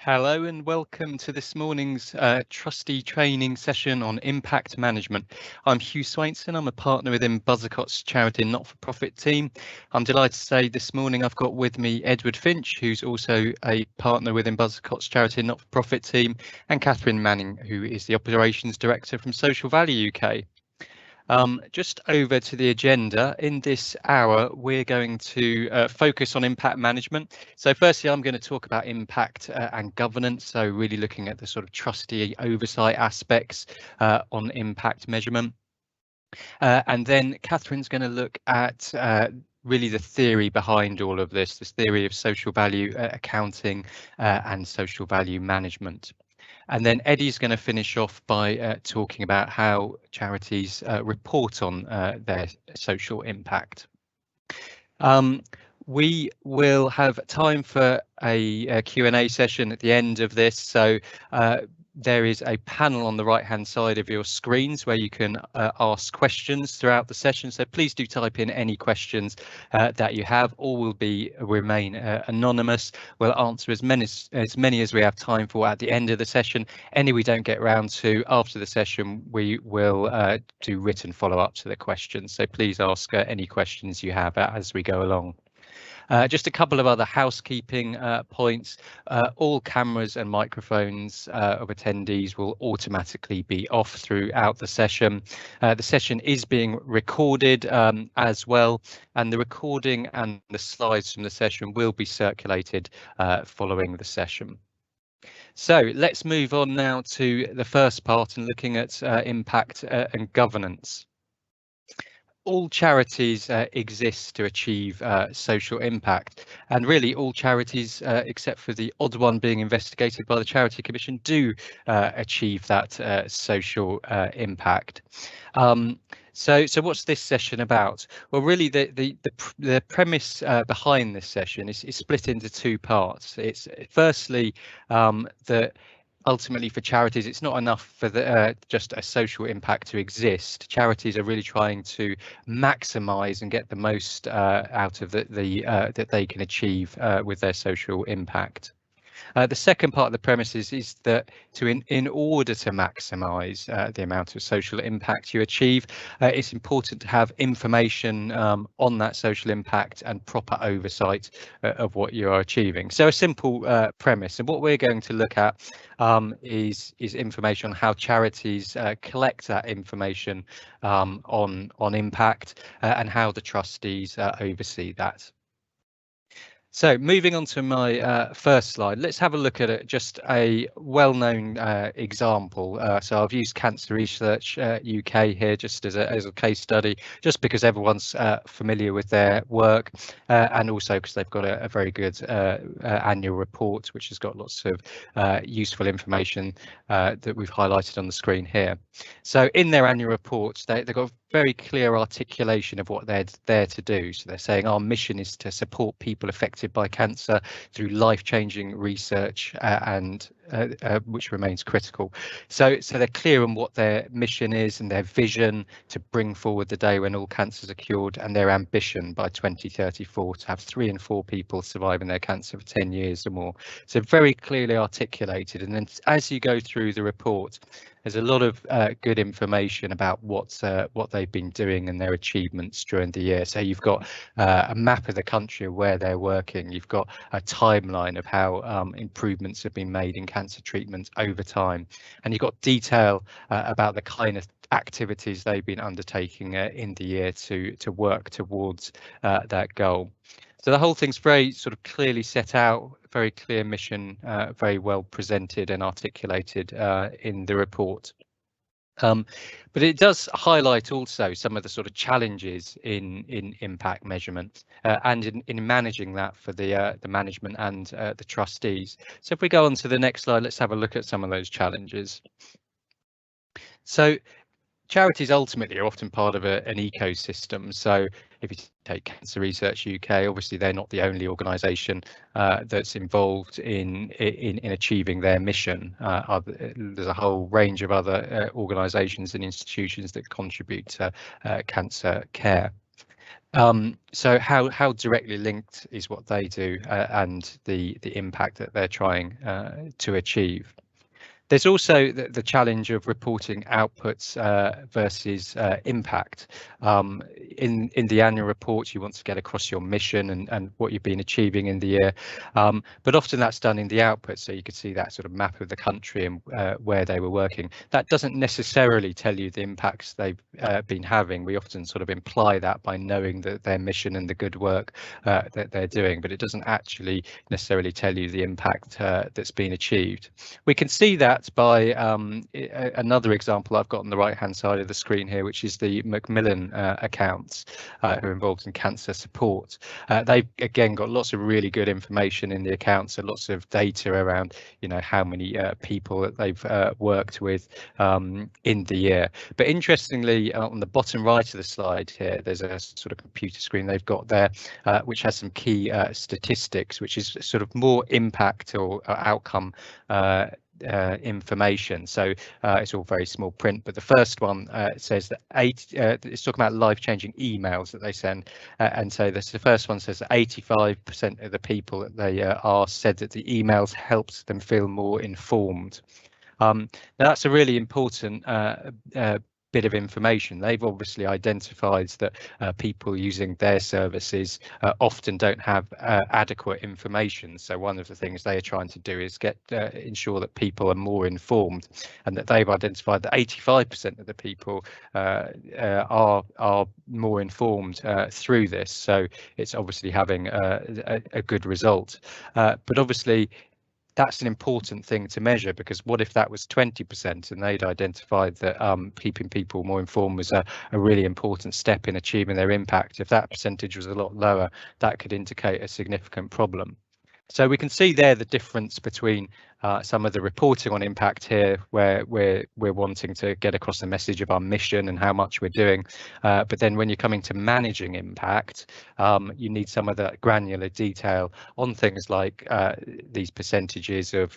Hello and welcome to this morning's trustee training session on impact management. I'm Hugh Swainson. I'm a partner within Buzzacott's charity and not-for-profit team. I'm delighted to say this morning I've got with me Edward Finch, who's also a partner within Buzzacott's charity and not-for-profit team, and Catherine Manning, who is the operations director from Social Value UK. Just over to the agenda. In this hour, we're going to focus on impact management. So firstly, I'm going to talk about impact and governance. So really looking at the sort of trustee oversight aspects on impact measurement. And then Catherine's going to look at really the theory behind all of this theory of social value accounting and social value management. And then Eddie's going to finish off by talking about how charities report on their social impact. We will have time for a Q&A session at the end of this. So there is a panel on the right hand side of your screens where you can ask questions throughout the session. So please do type in any questions that you have. All will remain anonymous. We'll answer as many as we have time for at the end of the session. Any we don't get around to after the session, we will do written follow-up to the questions. So please ask any questions you have as we go along. Just a couple of other housekeeping points. All cameras and microphones of attendees will automatically be off throughout the session. The session is being recorded as well, and the recording and the slides from the session will be circulated following the session. So let's move on now to the first part and looking at impact and governance. All charities exist to achieve social impact, and really all charities except for the odd one being investigated by the Charity Commission do achieve that social impact. So what's this session about? Well, really the premise behind this session is split into two parts. It's firstly that ultimately for charities, it's not enough for just a social impact to exist. Charities are really trying to maximise and get the most out of that they can achieve with their social impact. The second part of the premise is that in order to maximise the amount of social impact you achieve, it's important to have information on that social impact and proper oversight of what you are achieving. So a simple premise, and what we're going to look at is information on how charities collect that information on impact and how the trustees oversee that. So moving on to my first slide, let's have a look at just a well-known example. So I've used Cancer Research UK here just as a case study, just because everyone's familiar with their work and also because they've got a very good annual report, which has got lots of useful information that we've highlighted on the screen here. So in their annual reports, they've got very clear articulation of what they're there to do. So they're saying our mission is to support people affected by cancer through life-changing research and which remains critical. So they're clear on what their mission is and their vision to bring forward the day when all cancers are cured, and their ambition by 2034 to have 3 in 4 people surviving their cancer for 10 years or more. So very clearly articulated. And then as you go through the report, there's a lot of good information about what they've been doing and their achievements during the year. So you've got a map of the country of where they're working. You've got a timeline of how improvements have been made in cancer treatment over time, and you've got detail about the kind of activities they've been undertaking in the year to work towards that goal. So the whole thing's very sort of clearly set out, very clear mission, very well presented and articulated in the report. But it does highlight also some of the sort of challenges in impact measurement and in managing that for the management and the trustees. So if we go on to the next slide, let's have a look at some of those challenges. So charities ultimately are often part of an ecosystem. So if you take Cancer Research UK, obviously they're not the only organisation that's involved in achieving their mission. There's a whole range of other organisations and institutions that contribute to cancer care. So how directly linked is what they do and the impact that they're trying to achieve? There's also the challenge of reporting outputs versus impact. In the annual report, you want to get across your mission and what you've been achieving in the year, but often that's done in the output, so you could see that sort of map of the country and where they were working. That doesn't necessarily tell you the impacts they've been having. We often sort of imply that by knowing that their mission and the good work that they're doing, but it doesn't actually necessarily tell you the impact that's been achieved. We can see that by another example I've got on the right hand side of the screen here, which is the Macmillan accounts who are involved in cancer support. They've again got lots of really good information in the accounts and lots of data around, you know, how many people that they've worked with in the year. But interestingly, on the bottom right of the slide here, there's a sort of computer screen they've got there, which has some key statistics, which is sort of more impact or outcome information. So it's all very small print, but the first one says that it's talking about life-changing emails that they send, and so the first one says that 85% of the people that they asked said that the emails helped them feel more informed. Now that's a really important bit of information. They've obviously identified that people using their services often don't have adequate information. So one of the things they are trying to do is ensure that people are more informed, and that they've identified that 85% of the people are more informed through this. So it's obviously having a good result. But obviously, that's an important thing to measure, because what if that was 20% and they'd identified that keeping people more informed was a really important step in achieving their impact? If that percentage was a lot lower, that could indicate a significant problem. So we can see there the difference between some of the reporting on impact here, where we're wanting to get across the message of our mission and how much we're doing. But then when you're coming to managing impact, you need some of the granular detail on things like these percentages of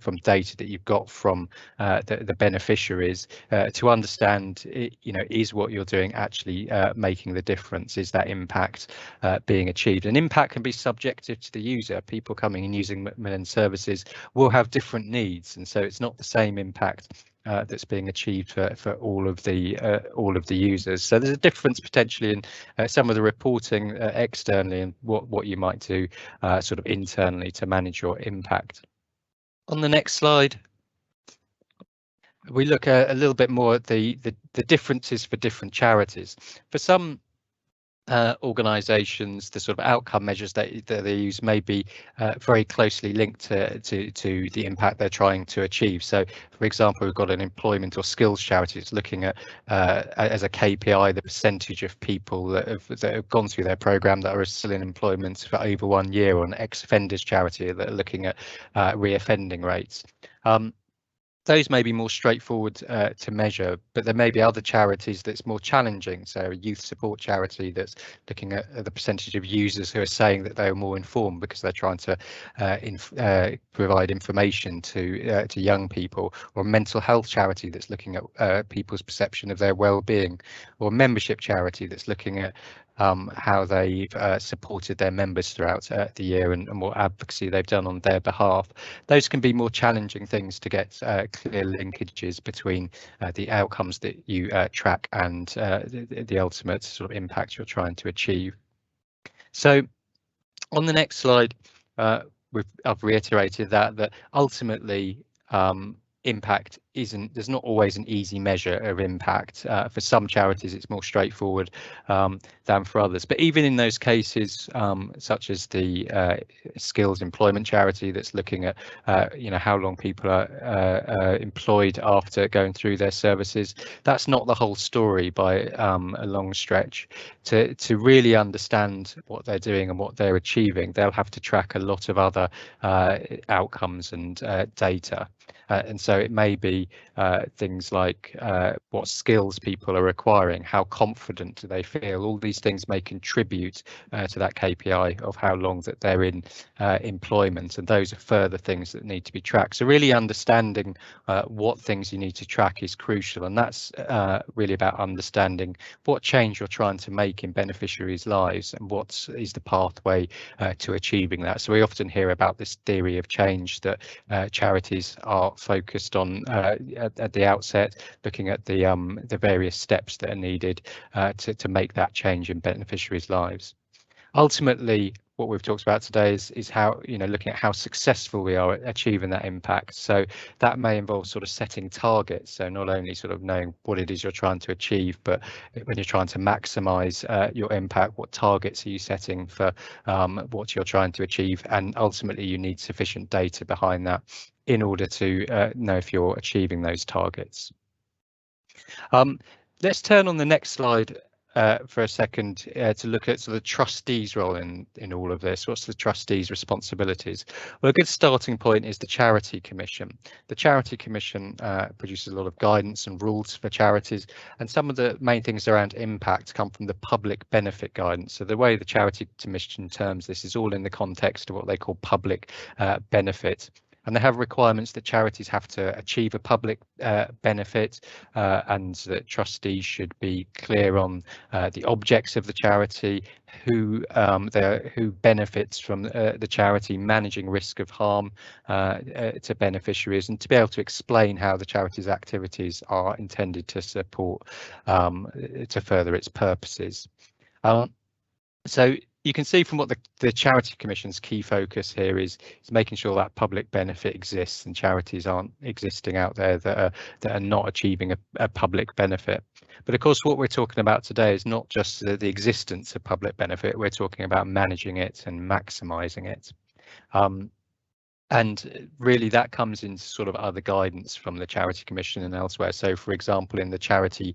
from data that you've got from the beneficiaries to understand, you know, is what you're doing actually making the difference? Is that impact being achieved? And impact can be subjective to the user. People coming and using Macmillan services will have different needs, and so it's not the same impact that's being achieved for all of the users. So there's a difference potentially in some of the reporting externally and what you might do sort of internally to manage your impact. On the next slide, we look a little bit more at the differences for different charities. For some organisations, the sort of outcome measures that they use may be very closely linked to the impact they're trying to achieve. So, for example, we've got an employment or skills charity that's looking at as a KPI the percentage of people that have gone through their programme that are still in employment for over 1 year, or an ex-offenders charity that are looking at reoffending rates. Those may be more straightforward to measure, but there may be other charities that's more challenging. So a youth support charity that's looking at the percentage of users who are saying that they are more informed because they're trying to provide information to young people, or a mental health charity that's looking at people's perception of their well-being, or a membership charity that's looking at how they've supported their members throughout the year and what advocacy they've done on their behalf. Those can be more challenging things to get clear linkages between the outcomes that you track and the ultimate sort of impact you're trying to achieve. So on the next slide, I've reiterated that ultimately impact there's not always an easy measure of impact. For some charities it's more straightforward than for others, but even in those cases, such as the skills employment charity that's looking at you know, how long people are employed after going through their services, that's not the whole story by a long stretch. To really understand what they're doing and what they're achieving, they'll have to track a lot of other outcomes and data, and so it may be be things like what skills people are acquiring, how confident do they feel. All these things may contribute to that KPI of how long that they're in employment, and those are further things that need to be tracked. So really understanding what things you need to track is crucial, and that's really about understanding what change you're trying to make in beneficiaries' lives and what is the pathway to achieving that. So we often hear about this theory of change that charities are focused on at the outset, looking at the various steps that are needed to make that change in beneficiaries' lives. Ultimately, what we've talked about today is how, looking at how successful we are at achieving that impact. So that may involve sort of setting targets. So not only sort of knowing what it is you're trying to achieve, but when you're trying to maximize your impact, what targets are you setting for what you're trying to achieve? And ultimately, you need sufficient data behind that in order to know if you're achieving those targets. Let's turn on the next slide for a second to look at sort of the trustees' role in all of this. What's the trustees' responsibilities? Well, a good starting point is the Charity Commission. The Charity Commission produces a lot of guidance and rules for charities, and some of the main things around impact come from the public benefit guidance. So the way the Charity Commission terms this is all in the context of what they call public benefit. And they have requirements that charities have to achieve a public benefit, and that trustees should be clear on the objects of the charity, who benefits from the charity, managing risk of harm to beneficiaries, and to be able to explain how the charity's activities are intended to support to further its purposes. So you can see from what the Charity Commission's key focus here is making sure that public benefit exists and charities aren't existing out there that are not achieving a public benefit. But of course, what we're talking about today is not just the existence of public benefit. We're talking about managing it and maximising it. And really that comes into sort of other guidance from the Charity Commission and elsewhere. So, for example, in the charity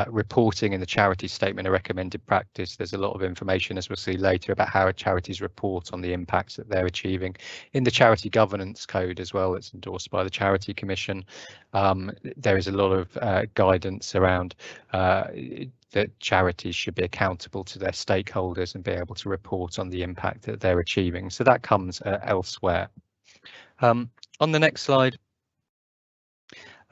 reporting in the charity statement of recommended practice, there's a lot of information, as we'll see later, about how charities report on the impacts that they're achieving. In the Charity Governance Code as well, it's endorsed by the Charity Commission, there is a lot of guidance around that charities should be accountable to their stakeholders and be able to report on the impact that they're achieving. So that comes elsewhere. On the next slide,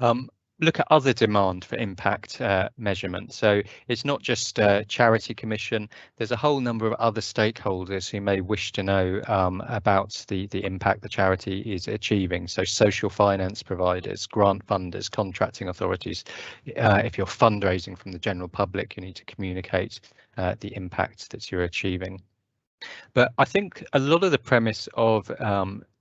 look at other demand for impact measurement. So it's not just Charity Commission. There's a whole number of other stakeholders who may wish to know about the impact the charity is achieving. So social finance providers, grant funders, contracting authorities. If you're fundraising from the general public, you need to communicate the impact that you're achieving. But I think a lot of the premise of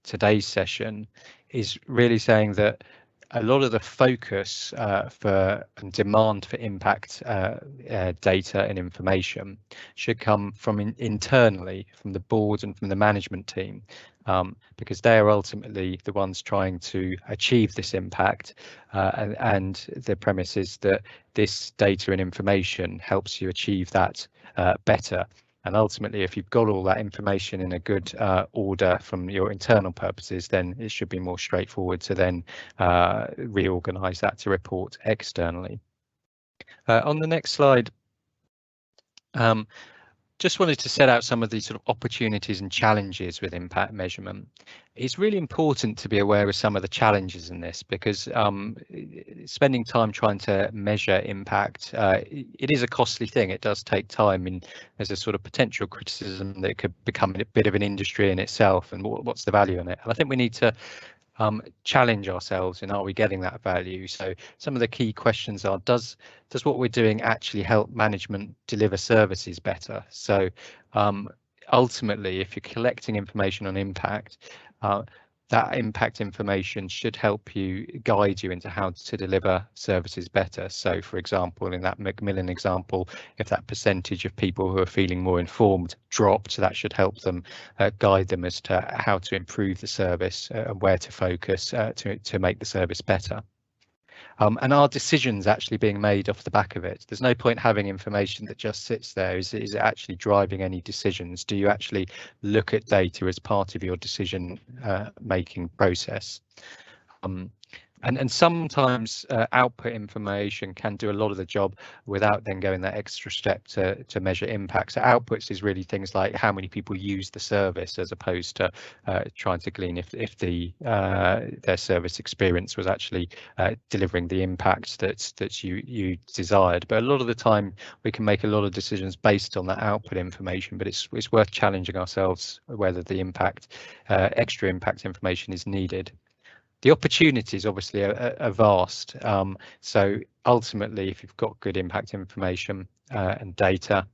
today's session is really saying that a lot of the focus for and demand for impact data and information should come from internally, from the board and from the management team, because they are ultimately the ones trying to achieve this impact, and the premise is that this data and information helps you achieve that better. And ultimately, if you've got all that information in a good order from your internal purposes, then it should be more straightforward to then reorganize that to report externally. On the next slide, just wanted to set out some of these sort of opportunities and challenges with impact measurement. It's really important to be aware of some of the challenges in this, because spending time trying to measure impact, it is a costly thing. It does take time, and there's a sort of potential criticism that it could become a bit of an industry in itself, and what's the value in it? And I think we need to challenge ourselves in, are we getting that value? So some of the key questions are, does what we're doing actually help management deliver services better? So ultimately, if you're collecting information on impact, that impact information should help you guide you into how to deliver services better. So, for example, in that Macmillan example, if that percentage of people who are feeling more informed dropped, that should help them guide them as to how to improve the service and where to focus to make the service better. And are decisions actually being made off the back of it? There's no point having information that just sits there. Is it actually driving any decisions? Do you actually look at data as part of your decision making process? And sometimes output information can do a lot of the job without then going that extra step to measure impact. So outputs is really things like how many people use the service, as opposed to trying to glean if their service experience was actually delivering the impact that you desired. But a lot of the time we can make a lot of decisions based on that output information, but it's worth challenging ourselves whether the extra impact information is needed. The opportunities obviously are vast. So ultimately, if you've got good impact information and data,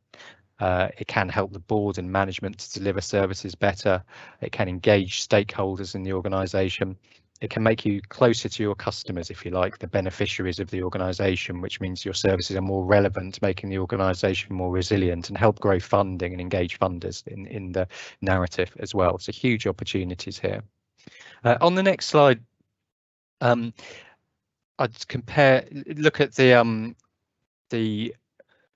it can help the board and management to deliver services better. It can engage stakeholders in the organisation. It can make you closer to your customers, if you like, the beneficiaries of the organisation, which means your services are more relevant, making the organisation more resilient, and help grow funding and engage funders in the narrative as well. So huge opportunities here. On the next slide, I'd look at the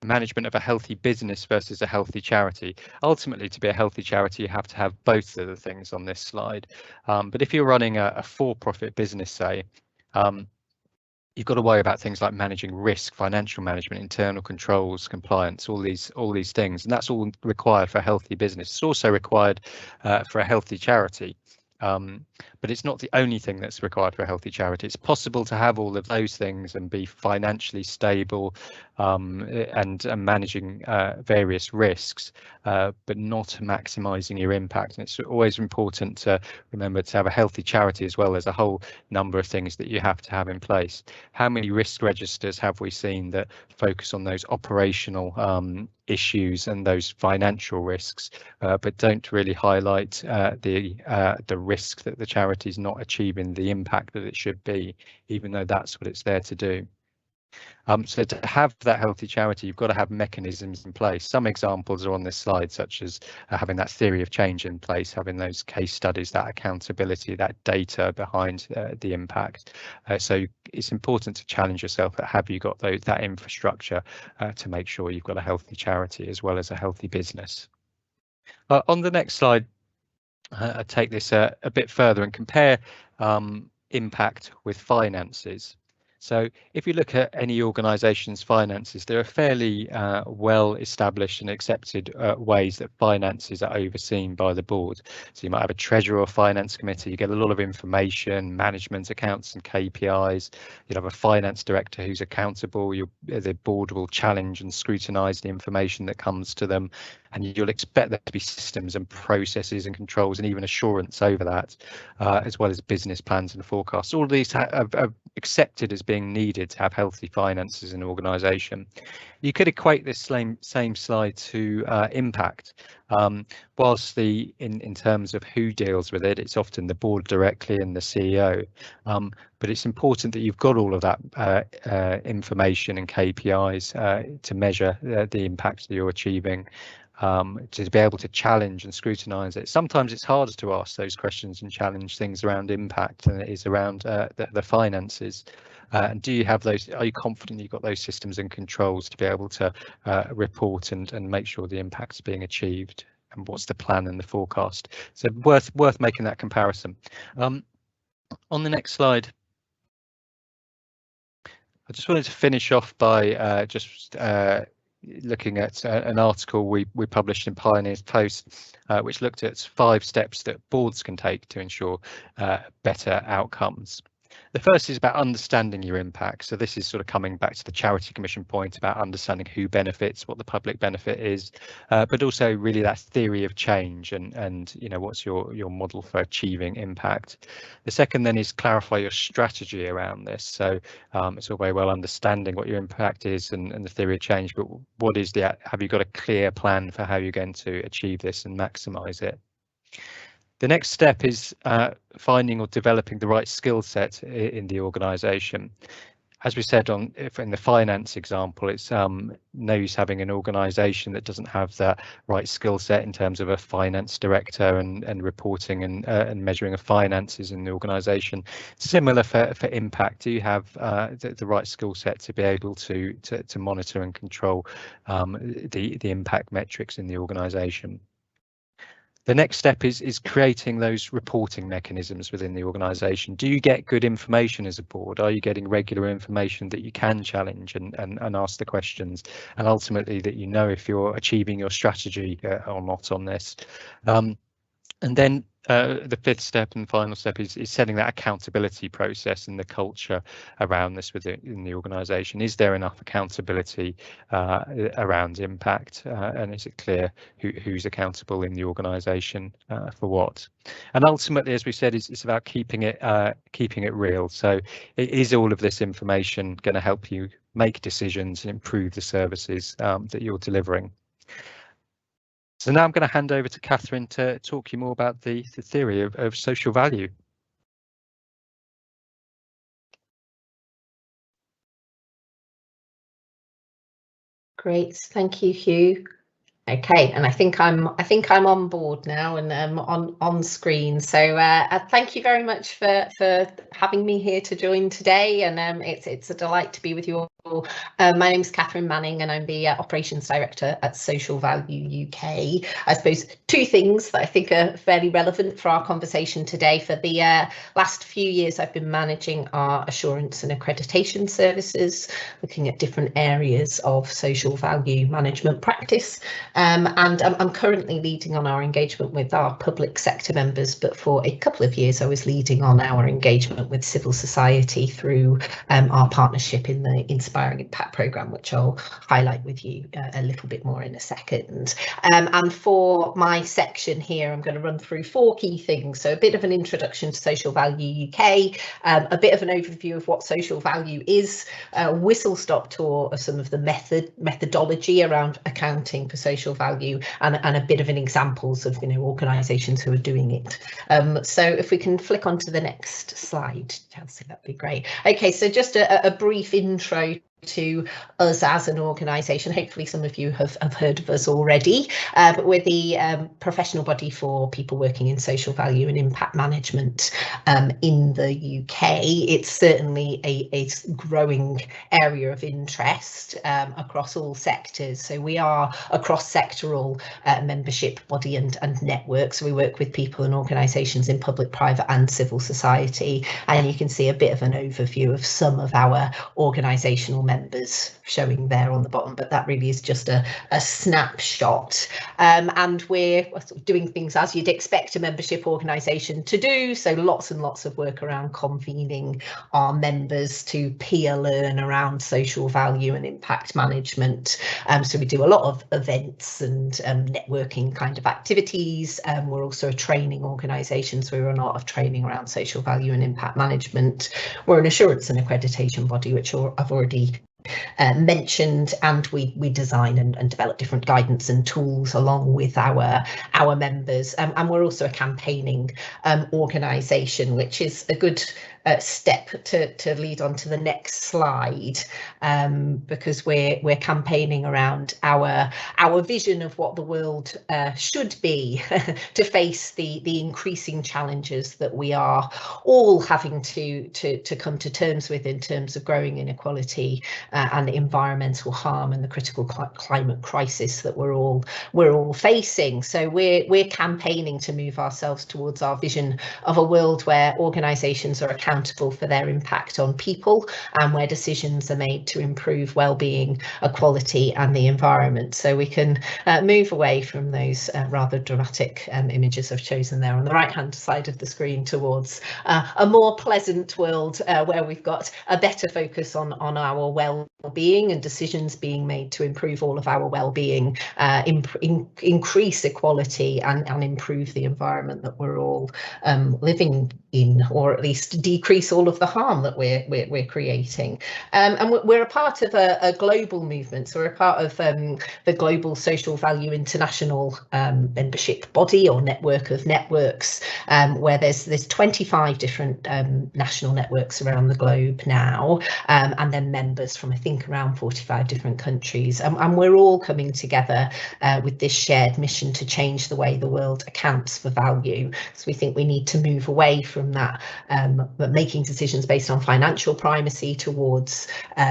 management of a healthy business versus a healthy charity. Ultimately, to be a healthy charity, you have to have both of the things on this slide. But if you're running a for-profit business, say, you've got to worry about things like managing risk, financial management, internal controls, compliance, all these things, and that's all required for a healthy business. It's also required for a healthy charity. But it's not the only thing that's required for a healthy charity. It's possible to have all of those things and be financially stable and managing various risks, but not maximising your impact. And it's always important to remember to have a healthy charity as well as a whole number of things that you have to have in place. How many risk registers have we seen that focus on those operational issues and those financial risks, but don't really highlight the risk that the charity is not achieving the impact that it should be, even though that's what it's there to do. So to have that healthy charity, you've got to have mechanisms in place. Some examples are on this slide, such as having that theory of change in place, having those case studies, that accountability, that data behind the impact. So it's important to challenge yourself that have you got that infrastructure to make sure you've got a healthy charity as well as a healthy business. On the next slide, I take this a bit further and compare impact with finances. So if you look at any organisation's finances, there are fairly well established and accepted ways that finances are overseen by the board. So you might have a treasurer or finance committee, you get a lot of information, management accounts and KPIs. You'll have a finance director who's accountable. The board will challenge and scrutinise the information that comes to them, and you'll expect there to be systems and processes and controls and even assurance over that, as well as business plans and forecasts. All of these are accepted as being needed to have healthy finances in an organisation. You could equate this same slide to impact. Whilst in terms of who deals with it, it's often the board directly and the CEO. But it's important that you've got all of that information and KPIs to measure the impact that you're achieving. To be able to challenge and scrutinise it. Sometimes it's harder to ask those questions and challenge things around impact than it is around the finances. And do you have those? Are you confident you've got those systems and controls to be able to report and make sure the impact is being achieved? And what's the plan and the forecast? So worth making that comparison. On the next slide, I just wanted to finish off by looking at an article we published in Pioneers Post, which looked at 5 steps that boards can take to ensure better outcomes. The first is about understanding your impact. So this is sort of coming back to the Charity Commission point about understanding who benefits, what the public benefit is, but also really that theory of change and you know, what's your model for achieving impact. The second then is clarify your strategy around this. So it's all very well understanding what your impact is and the theory of change, but what is have you got a clear plan for how you're going to achieve this and maximise it? The next step is finding or developing the right skill set in the organisation. As we said in the finance example, it's no use having an organisation that doesn't have that right skill set in terms of a finance director and reporting and measuring of finances in the organisation. Similar for impact, do you have the right skill set to be able to monitor and control the impact metrics in the organisation? The next step is creating those reporting mechanisms within the organisation. Do you get good information as a board? Are you getting regular information that you can challenge and ask the questions, and ultimately that you know if you're achieving your strategy or not on this? And then the fifth step and final step is setting that accountability process and the culture around this within the organisation. Is there enough accountability around impact, and is it clear who's accountable in the organisation for what? And ultimately, as we said, it's about keeping it real. So is all of this information going to help you make decisions and improve the services that you're delivering? So now I'm going to hand over to Catherine to talk you more about the theory of social value. Great, thank you, Hugh. Okay, and I think I'm on board now and on screen. So thank you very much for having me here to join today, and it's a delight to be with you all. My name is Catherine Manning and I'm the Operations Director at Social Value UK. I suppose two things that I think are fairly relevant for our conversation today. For the last few years, I've been managing our assurance and accreditation services, looking at different areas of social value management practice. And I'm currently leading on our engagement with our public sector members, but for a couple of years I was leading on our engagement with civil society through our partnership in the Inspiring Impact programme, which I'll highlight with you a little bit more in a second. And for my section here, I'm going to run through four key things. So a bit of an introduction to Social Value UK, a bit of an overview of what social value is, a whistle-stop tour of some of the methodology around accounting for social value, and a bit of an examples of organisations who are doing it. So if we can flick on to the next slide, Chelsea, that'd be great. Okay, so just a brief intro to us as an organisation. Hopefully some of you have heard of us already, but we're the professional body for people working in social value and impact management in the UK. It's certainly a growing area of interest across all sectors. So we are a cross-sectoral membership body and network. So we work with people and organisations in public, private and civil society, and you can see a bit of an overview of some of our organisational members showing there on the bottom, but that really is just a snapshot. And we're doing things as you'd expect a membership organisation to do, so lots and lots of work around convening our members to peer learn around social value and impact management. So we do a lot of events and networking kind of activities. We're also a training organisation, so we run a lot of training around social value and impact management. We're an assurance and accreditation body, which I've already mentioned, and we design and develop different guidance and tools along with our members, and we're also a campaigning organisation, which is a good step to lead on to the next slide, because we're campaigning around our vision of what the world should be to face the increasing challenges that we are all having to come to terms with in terms of growing inequality and environmental harm and the critical climate crisis that we're all facing. So we're campaigning to move ourselves towards our vision of a world where organisations are accountable for their impact on people and where decisions are made to improve well-being, equality and the environment. So we can move away from those rather dramatic images I've chosen there on the right hand side of the screen towards a more pleasant world where we've got a better focus on our well-being and decisions being made to improve all of our well-being, increase equality and improve the environment that we're all living in, or at least decrease all of the harm that we're creating. And we're a part of a global movement, so we're a part of the Global Social Value International membership body or network of networks, where there's 25 different national networks around the globe now, and then members from I think around 45 different countries, and we're all coming together with this shared mission to change the way the world accounts for value. So we think we need to move away from that making decisions based on financial primacy towards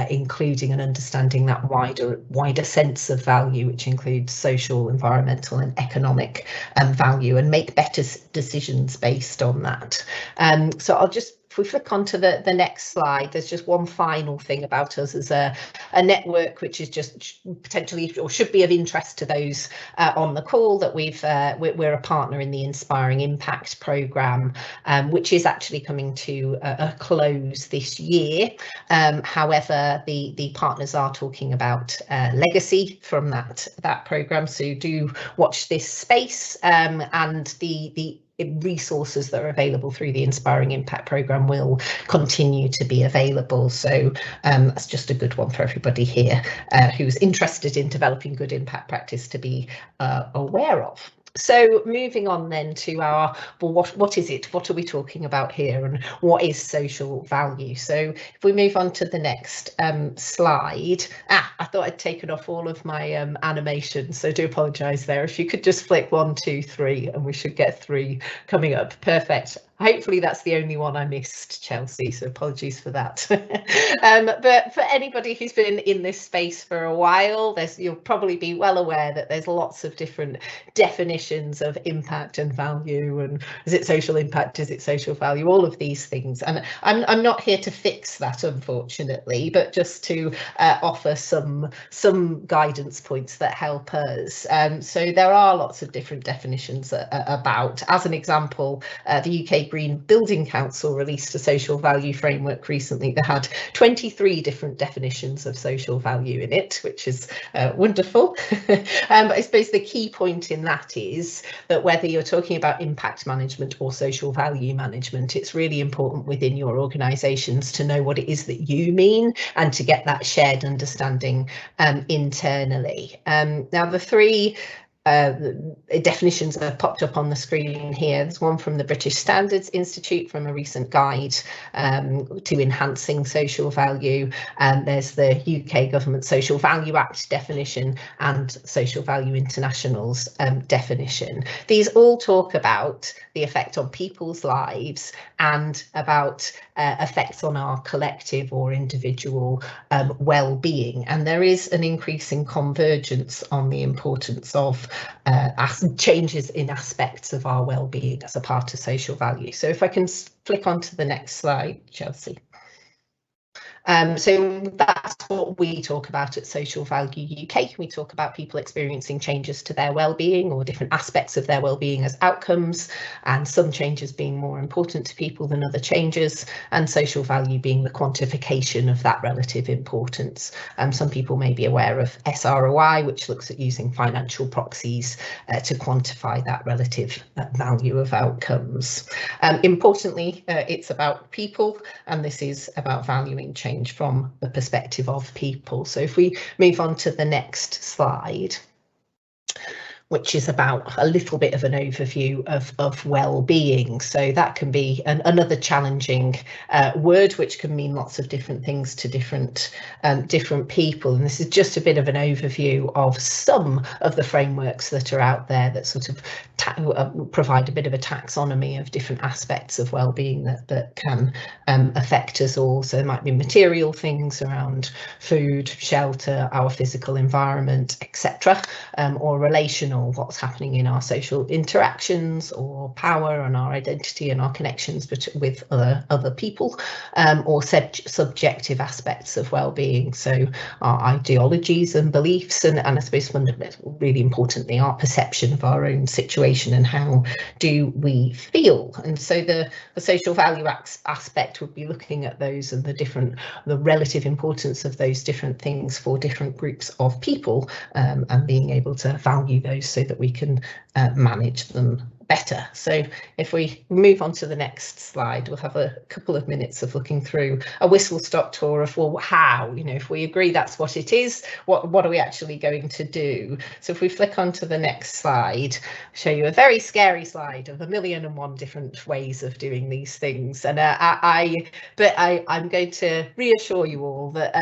including and understanding that wider sense of value, which includes social, environmental and economic value, and make better decisions based on that. So I'll just, if we flick onto the next slide, there's just one final thing about us as a network, which is just potentially or should be of interest to those on the call, that we're a partner in the Inspiring Impact programme, which is actually coming to a close this year. However, the partners are talking about legacy from that programme, so do watch this space, and the resources that are available through the Inspiring Impact programme will continue to be available. So that's just a good one for everybody here who's interested in developing good impact practice to be aware of. So moving on then to our, well, what is it? What are we talking about here, and what is social value? So if we move on to the next slide. I thought I'd taken off all of my animations, so do apologise there. If you could just flick 1, 2, 3, and we should get 3 coming up. Perfect. Hopefully that's the only one I missed, Chelsea, so apologies for that. But for anybody who's been in this space for a while, you'll probably be well aware that there's lots of different definitions of impact and value, and is it social impact, is it social value, all of these things. And I'm not here to fix that, unfortunately, but just to offer some guidance points that help us. So there are lots of different definitions about. As an example, the UK Green Building Council released a social value framework recently that had 23 different definitions of social value in it, which is wonderful. But I suppose the key point in that is that whether you're talking about impact management or social value management, it's really important within your organisations to know what it is that you mean and to get that shared understanding internally. Now, the 3 definitions that have popped up on the screen here. There's one from the British Standards Institute from a recent guide to enhancing social value. There's the UK Government Social Value Act definition and Social Value International's definition. These all talk about the effect on people's lives and about effects on our collective or individual well-being. And there is an increasing convergence on the importance of changes in aspects of our well-being as a part of social value. So if I can flick on to the next slide, Chelsea. So that's what we talk about at Social Value UK. We talk about people experiencing changes to their well-being or different aspects of their well-being as outcomes, and some changes being more important to people than other changes, and social value being the quantification of that relative importance. Some people may be aware of SROI, which looks at using financial proxies to quantify that relative value of outcomes. Importantly, it's about people, and this is about valuing change from the perspective of people. So if we move on to the next slide, which is about a little bit of an overview of well-being. So that can be another challenging word, which can mean lots of different things to different people. And this is just a bit of an overview of some of the frameworks that are out there that sort of provide a bit of a taxonomy of different aspects of well-being that can affect us all. So there might be material things around food, shelter, our physical environment, etc., or relational, what's happening in our social interactions, or power and our identity and our connections with other people, or subjective aspects of well-being, so our ideologies and beliefs, and I suppose fundamentally, really importantly, our perception of our own situation and how do we feel. And so the social value aspect would be looking at those and the relative importance of those different things for different groups of people, and being able to value those so that we can manage them better. So if we move on to the next slide, we'll have a couple of minutes of looking through a whistle-stop tour of, well, how, if we agree that's what it is, what are we actually going to do? So if we flick onto the next slide, I'll show you a very scary slide of 1,000,001 different ways of doing these things. And I'm going to reassure you all that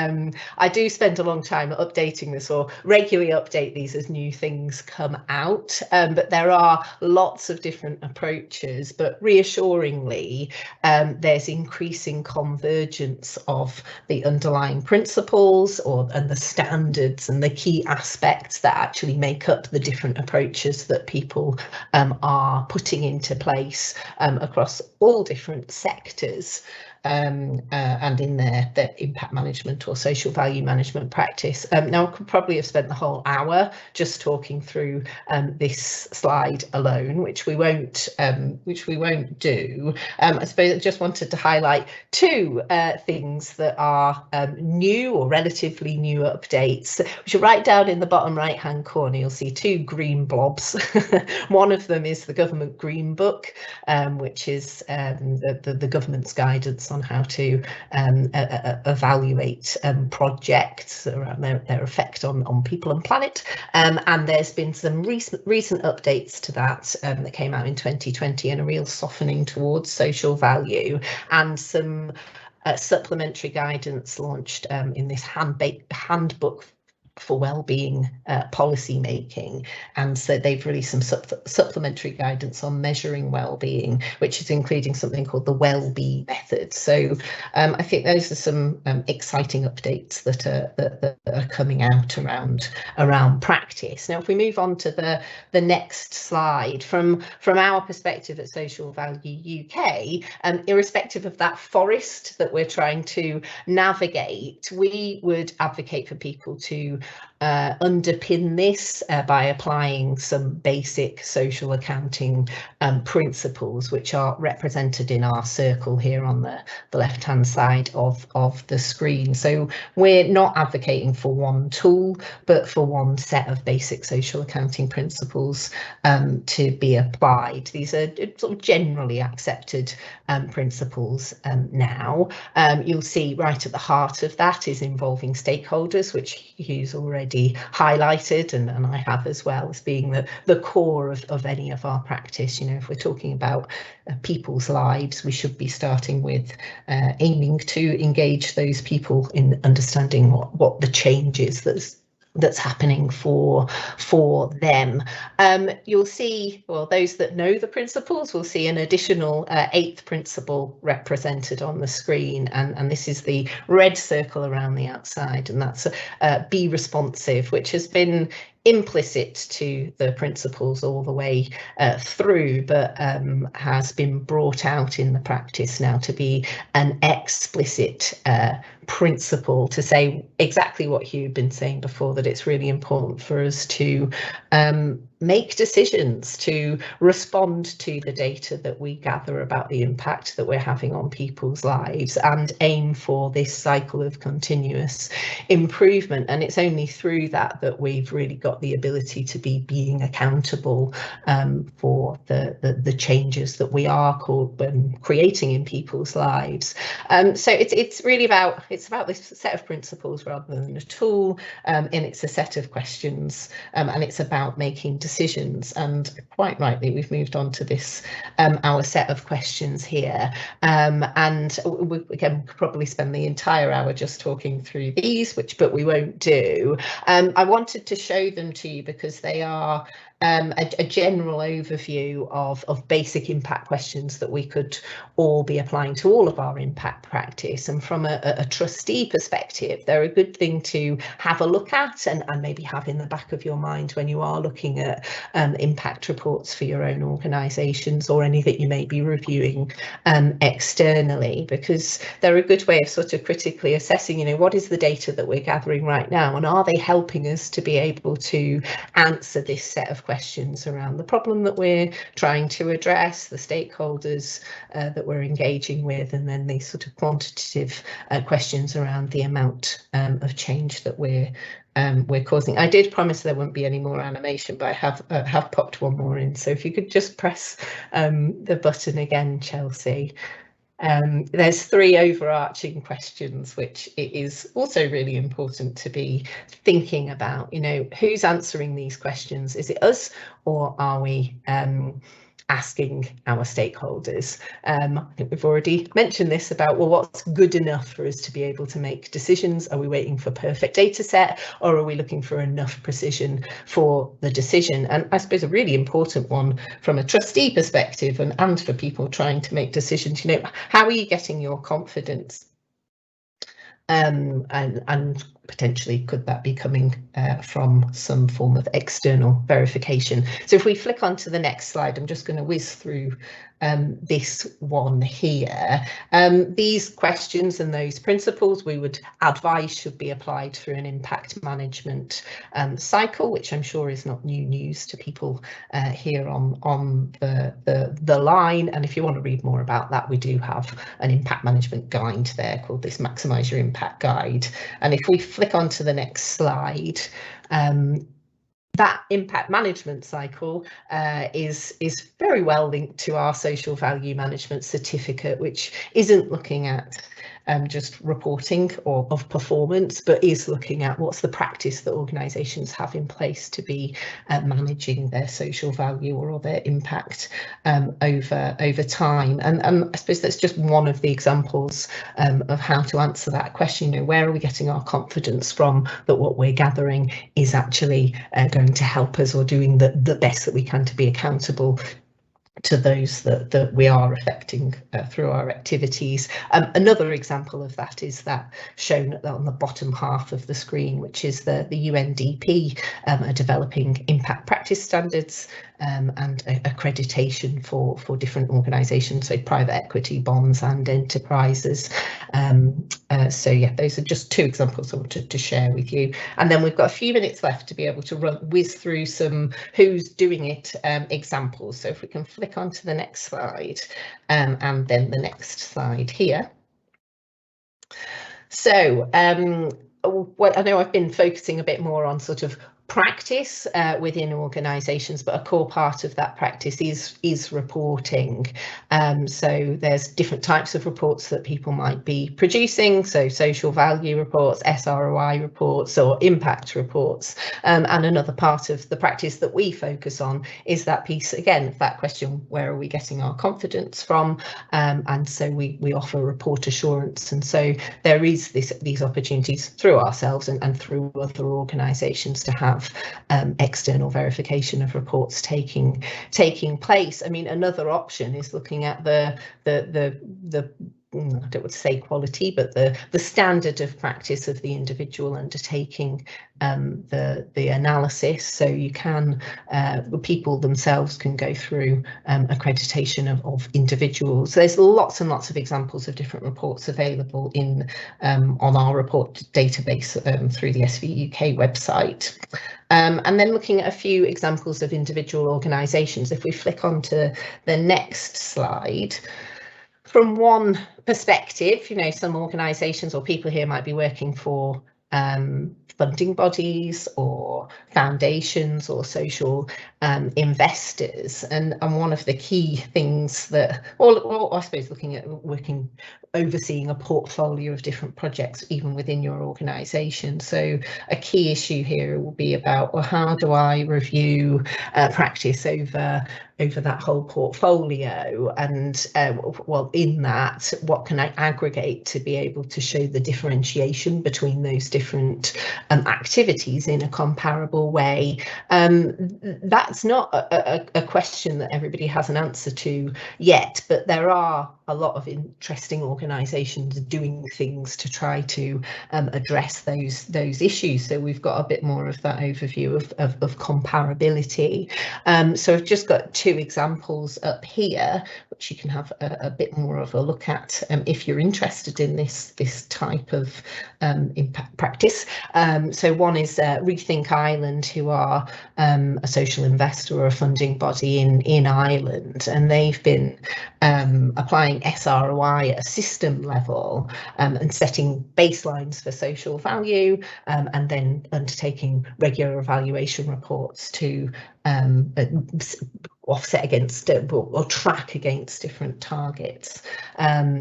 I do spend a long time updating this, or regularly update these as new things come out, but there are lots of of different approaches, but reassuringly, there's increasing convergence of the underlying principles and the standards and the key aspects that actually make up the different approaches that people are putting into place across all different sectors. And in their impact management or social value management practice. Now, I could probably have spent the whole hour just talking through this slide alone, which we won't do. I suppose I just wanted to highlight two things that are new or relatively new updates, which are right down in the bottom right hand corner. You'll see two green blobs. One of them is the Government Green Book, which is the government's guidance on how to evaluate projects around their effect on people and planet, and there's been some recent updates to that that came out in 2020, and a real softening towards social value, and some supplementary guidance launched in this handbook for wellbeing policy making, and so they've released some supplementary guidance on measuring wellbeing, which is including something called the Wellbeing method. So I think those are some exciting updates that are coming out around practice. Now, if we move on to the next slide, from our perspective at Social Value UK, irrespective of that forest that we're trying to navigate, we would advocate for people to underpin this by applying some basic social accounting principles, which are represented in our circle here on the left hand side of the screen. So we're not advocating for one tool, but for one set of basic social accounting principles to be applied. These are sort of generally accepted principles now. You'll see right at the heart of that is involving stakeholders, which Hugh's already highlighted, and I have as well, as being the core of any of our practice. You know, if we're talking about people's lives, we should be starting with aiming to engage those people in understanding what the change is that's happening for them. You'll see, well, those that know the principles will see an additional 8th principle represented on the screen, and this is the red circle around the outside, and that's be responsive, which has been implicit to the principles all the way through, but has been brought out in the practice now to be an explicit principle, to say exactly what Hugh had been saying before, that it's really important for us to make decisions, to respond to the data that we gather about the impact that we're having on people's lives, and aim for this cycle of continuous improvement. And it's only through that we've really got the ability to be being accountable for the changes that we are creating in people's lives. So it's really about this set of principles rather than a tool, and it's a set of questions, and it's about making decisions. And quite rightly, we've moved on to this our set of questions here, and we again could probably spend the entire hour just talking through these, but we won't do. I wanted to show them to you because they are a general overview of basic impact questions that we could all be applying to all of our impact practice. And from a trustee perspective, they're a good thing to have a look at and maybe have in the back of your mind when you are looking at impact reports for your own organisations, or any that you may be reviewing externally, because they're a good way of sort of critically assessing, you know, what is the data that we're gathering right now, and are they helping us to be able to answer this set of questions around the problem that we're trying to address, the stakeholders that we're engaging with, and then these sort of quantitative questions around the amount of change that we're causing. I did promise there wouldn't be any more animation, but I have popped one more in. So if you could just press the button again, Chelsea. There's 3 overarching questions, which it is also really important to be thinking about. You know, who's answering these questions? Is it us, or are we asking our stakeholders. I think we've already mentioned this about, well, what's good enough for us to be able to make decisions? Are we waiting for perfect data set, or are we looking for enough precision for the decision? And I suppose a really important one from a trustee perspective and for people trying to make decisions, you know, how are you getting your confidence? And potentially could that be coming from some form of external verification? So if we flick onto the next slide, I'm just going to whiz through this one here. These questions and those principles we would advise should be applied through an impact management cycle, which I'm sure is not new news to people here on the line. And if you want to read more about that, we do have an impact management guide there called this Maximise Your Impact Guide. And if we flick onto the next slide, that impact management cycle is very well linked to our social value management certificate, which isn't looking at just reporting of performance, but is looking at what's the practice that organisations have in place to be managing their social value or their impact over time. And I suppose that's just one of the examples of how to answer that question. You know, where are we getting our confidence from that what we're gathering is actually going to help us, or doing the best that we can to be accountable to those that we are affecting through our activities. Another example of that is that shown on the bottom half of the screen, which is the UNDP are developing impact practice standards and accreditation for different organisations, so private equity, bonds and enterprises. So yeah, those are just two examples I wanted to share with you. And then we've got a few minutes left to be able to whiz through some who's doing it examples. So if we can flick onto the next slide and then the next slide here. So I know I've been focusing a bit more on sort of practice within organisations, but a core part of that practice is reporting. So there's different types of reports that people might be producing, so social value reports, SROI reports, or impact reports. And another part of the practice that we focus on is that piece, again, that question, where are we getting our confidence from? And so we offer report assurance. And so there is these opportunities through ourselves and through other organisations to have external verification of reports taking place. I mean, another option is looking at the I don't want to say quality, but the standard of practice of the individual undertaking the analysis. So you can, the people themselves can go through accreditation of individuals. There's lots and lots of examples of different reports available on our report database through the SV UK website. And then looking at a few examples of individual organisations. If we flick onto the next slide, from one perspective, you know, some organisations or people here might be working for funding bodies or foundations or social investors, and one of the key things that, or I suppose looking at overseeing a portfolio of different projects even within your organisation. So a key issue here will be about, well, how do I review practice over that whole portfolio, and well, in that, what can I aggregate to be able to show the differentiation between those different activities in a comparable way? That's not a question that everybody has an answer to yet, but there are a lot of interesting organisations doing things to try to address those issues. So we've got a bit more of that overview of comparability. So I've just got two examples up here, which you can have a bit more of a look at if you're interested in this type of impact practice. So one is Rethink Ireland, who are a social investor or a funding body in Ireland, and they've been applying SROI at a system level and setting baselines for social value, and then undertaking regular evaluation reports to offset against or track against different targets.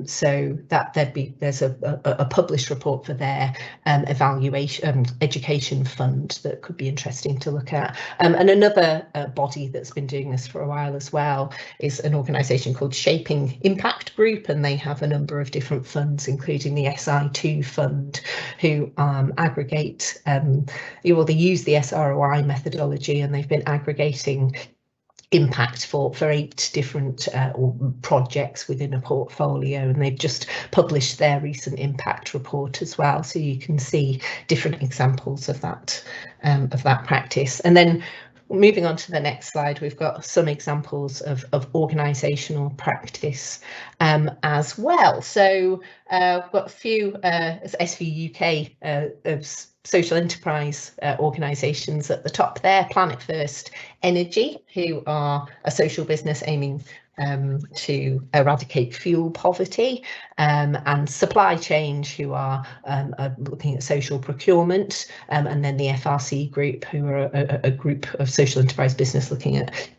So that there's a published report for their evaluation education fund that could be interesting to look at. And another body that's been doing this for a while as well is an organisation called Shaping Impact Group, and they have a number of different funds, including the SI2 fund, who aggregate, they use the SROI methodology, and they've been aggregating impact for 8 different projects within a portfolio, and they've just published their recent impact report as well, so you can see different examples of that practice. And then moving on to the next slide, we've got some examples of organisational practice as well. So we've got a few SV UK of social enterprise organisations at the top there. Planet First Energy, who are a social business aiming to eradicate fuel poverty, and Supply Change, who are looking at social procurement, and then the FRC Group, who are a group of social enterprise business looking at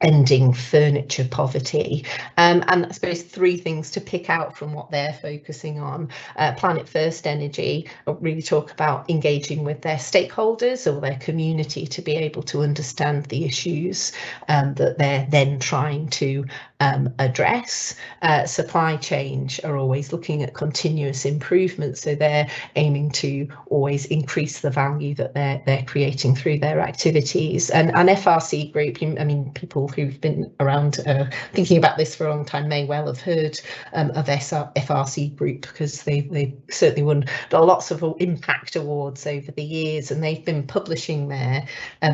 ending furniture poverty. And I suppose 3 things to pick out from what they're focusing on. Planet First Energy really talk about engaging with their stakeholders or their community to be able to understand the issues that they're then trying to address. Supply Change are always looking at continuous improvement, so they're aiming to always increase the value that they're creating through their activities. And FRC Group, I mean, people who've been around thinking about this for a long time may well have heard of FRC Group, because they certainly won lots of impact awards over the years, and they've been publishing their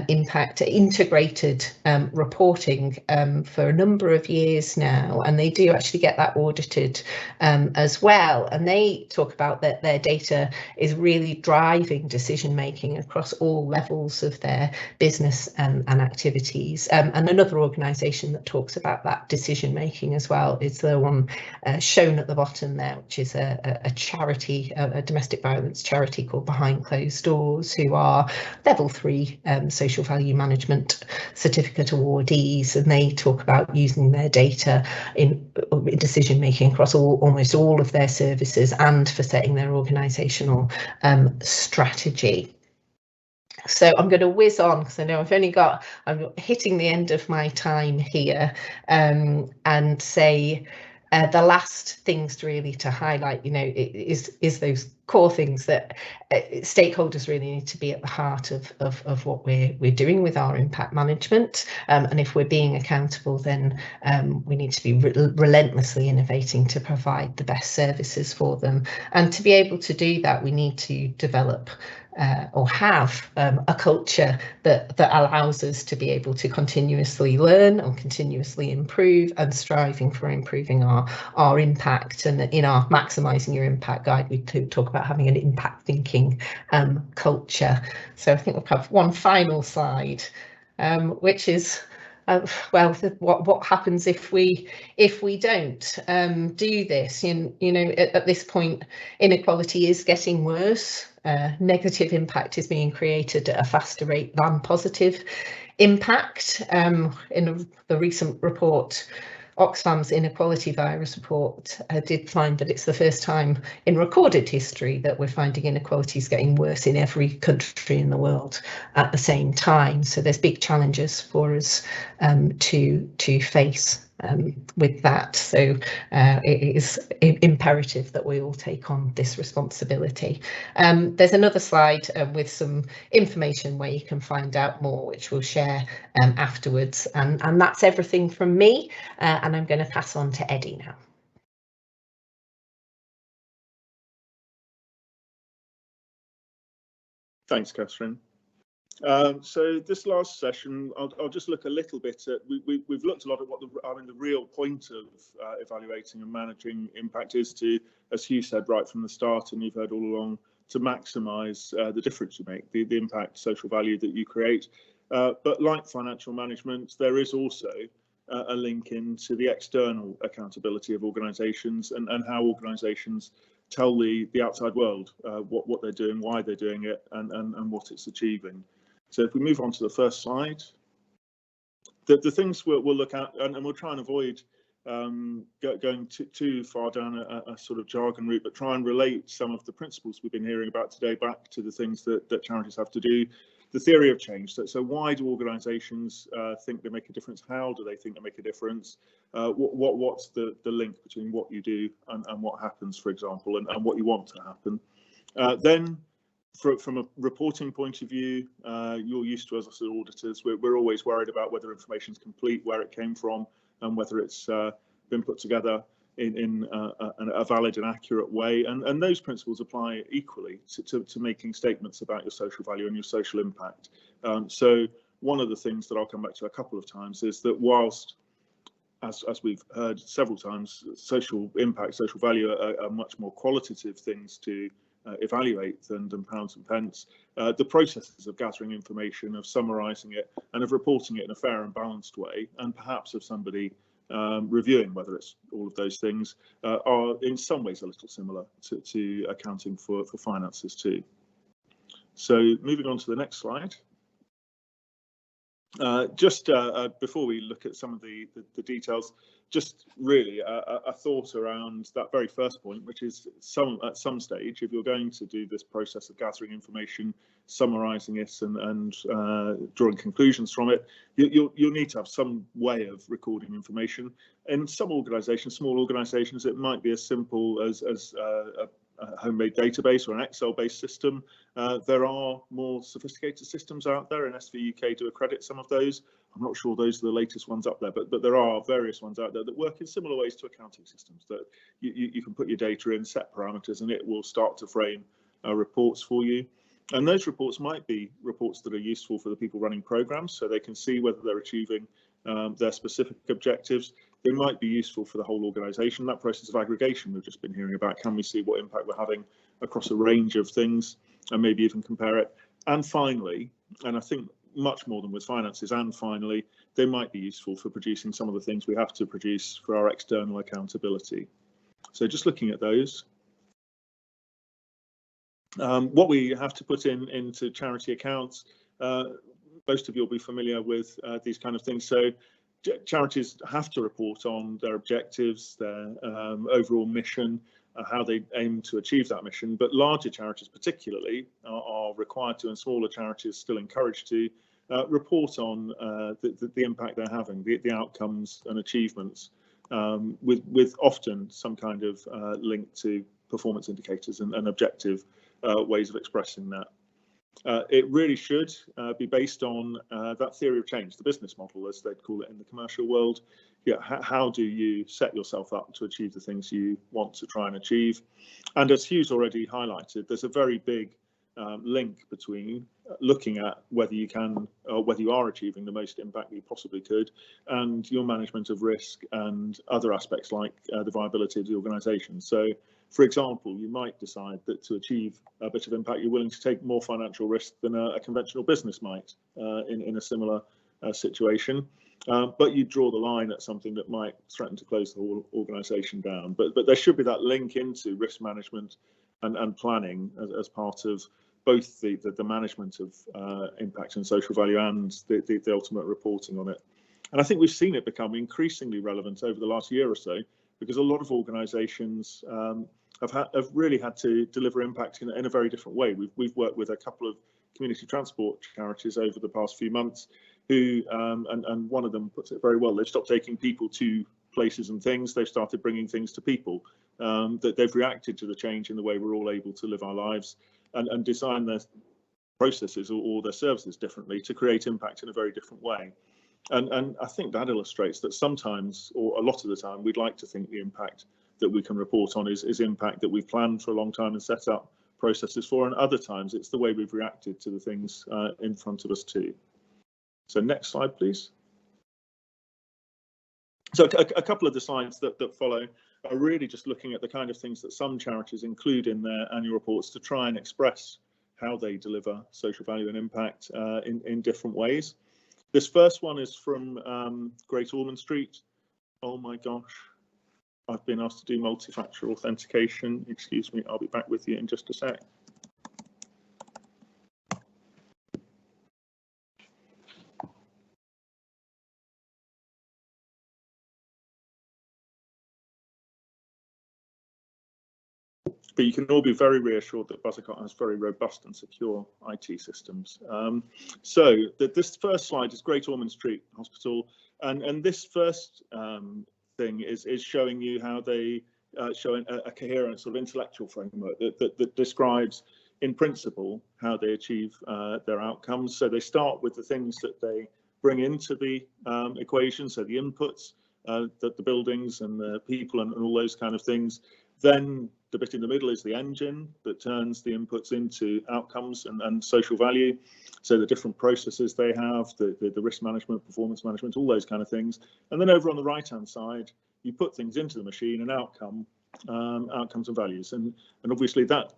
impact integrated reporting for a number of years now, and they do actually get that audited as well. And they talk about that their data is really driving decision making across all levels of their business and activities. And another organisation that talks about that decision making as well is the one shown at the bottom there, which is a charity, a domestic violence charity called Behind Closed Doors, who are level 3 social value management certificate awardees, and they talk about using their data in decision making across almost all of their services and for setting their organisational strategy. So I'm going to whiz on, because I know I'm hitting the end of my time here, and say the last things really to highlight, is those core things that stakeholders really need to be at the heart of what we're doing with our impact management. And if we're being accountable, then we need to be relentlessly innovating to provide the best services for them. And to be able to do that, we need to develop or have a culture that allows us to be able to continuously learn and continuously improve, and striving for improving our impact. And in our Maximising Your Impact guide, we talk about having an impact thinking culture. So I think we'll have one final slide, which is well, what happens if we don't do this? At this point, inequality is getting worse. Negative impact is being created at a faster rate than positive impact. In the recent report, Oxfam's Inequality Virus report did find that it's the first time in recorded history that we're finding inequalities getting worse in every country in the world at the same time. So there's big challenges for us to face with that. So it is imperative that we all take on this responsibility. There's another slide with some information where you can find out more, which we'll share afterwards. And that's everything from me. And I'm going to pass on to Eddie now. Thanks, Catherine. So this last session, I'll just look a little bit at, we've looked a lot at what the real point of evaluating and managing impact is to, as Hugh said right from the start, and you've heard all along, to maximise the difference you make, the impact, social value that you create. But like financial management, there is also a link into the external accountability of organisations and how organisations tell the outside world what they're doing, why they're doing it, and what it's achieving. So if we move on to the first slide. The things we'll look at, and we'll try and avoid going too far down a sort of jargon route, but try and relate some of the principles we've been hearing about today back to the things that charities have to do. The theory of change. So why do organisations think they make a difference? How do they think they make a difference? What's the link between what you do and what happens, for example, and what you want to happen? Then, from a reporting point of view, you're used to, as I said, auditors, we're always worried about whether information is complete, where it came from, and whether it's been put together in a valid and accurate way. And those principles apply equally to making statements about your social value and your social impact. So one of the things that I'll come back to a couple of times is that whilst, as we've heard several times, social impact, social value are much more qualitative things to evaluate than pounds and pence. The processes of gathering information, of summarising it, and of reporting it in a fair and balanced way, and perhaps of somebody reviewing whether it's all of those things, are in some ways a little similar to accounting for finances too. So moving on to the next slide. Just before we look at some of the details, just really a thought around that very first point, which is at some stage, if you're going to do this process of gathering information, summarising it and drawing conclusions from it, you'll need to have some way of recording information. In some organisations, small organisations, it might be as simple as a homemade database or an Excel-based system. There are more sophisticated systems out there, and SV UK do accredit some of those. I'm not sure those are the latest ones up there, but there are various ones out there that work in similar ways to accounting systems, that you can put your data in, set parameters, and it will start to frame reports for you. And those reports might be reports that are useful for the people running programs, so they can see whether they're achieving their specific objectives. They might be useful for the whole organisation. That process of aggregation we've just been hearing about, can we see what impact we're having across a range of things and maybe even compare it? And finally, and I think much more than with finances, and finally, they might be useful for producing some of the things we have to produce for our external accountability. So just looking at those. What we have to put into charity accounts, most of you will be familiar with these kind of things. So charities have to report on their objectives, their overall mission, how they aim to achieve that mission, but larger charities particularly are required to, and smaller charities still encouraged to, report on the impact they're having, the outcomes and achievements, with often some kind of link to performance indicators and objective ways of expressing that. It really should be based on that theory of change, the business model, as they'd call it in the commercial world. Yeah, how do you set yourself up to achieve the things you want to try and achieve? And as Hugh's already highlighted, there's a very big link between looking at whether you can, or whether you are achieving the most impact that you possibly could, and your management of risk and other aspects like the viability of the organisation. So, for example, you might decide that to achieve a bit of impact, you're willing to take more financial risk than a conventional business might in a similar situation. But you draw the line at something that might threaten to close the whole organisation down. But there should be that link into risk management and planning as part of both the management of impact and social value and the ultimate reporting on it. And I think we've seen it become increasingly relevant over the last year or so, because a lot of organisations have really had to deliver impact in a very different way. We've worked with a couple of community transport charities over the past few months who, and one of them puts it very well, they've stopped taking people to places and things, they've started bringing things to people, that they've reacted to the change in the way we're all able to live our lives and design their processes or their services differently to create impact in a very different way. And I think that illustrates that sometimes, or a lot of the time, we'd like to think the impact that we can report on is impact that we've planned for a long time and set up processes for, and other times it's the way we've reacted to the things in front of us too. So next slide, please. So a couple of the slides that follow are really just looking at the kind of things that some charities include in their annual reports to try and express how they deliver social value and impact in different ways. This first one is from Great Ormond Street. Oh my gosh, I've been asked to do multi-factor authentication. Excuse me, I'll be back with you in just a sec. But you can all be very reassured that Buzzacott has very robust and secure IT systems. So this first slide is Great Ormond Street Hospital, and this first thing is showing you how they show a coherent sort of intellectual framework that describes, in principle, how they achieve their outcomes. So they start with the things that they bring into the equation, so the inputs, the buildings and the people and all those kind of things. Then the bit in the middle is the engine that turns the inputs into outcomes and social value. So the different processes they have, the risk management, performance management, all those kind of things. And then over on the right-hand side, you put things into the machine and outcomes and values. And obviously that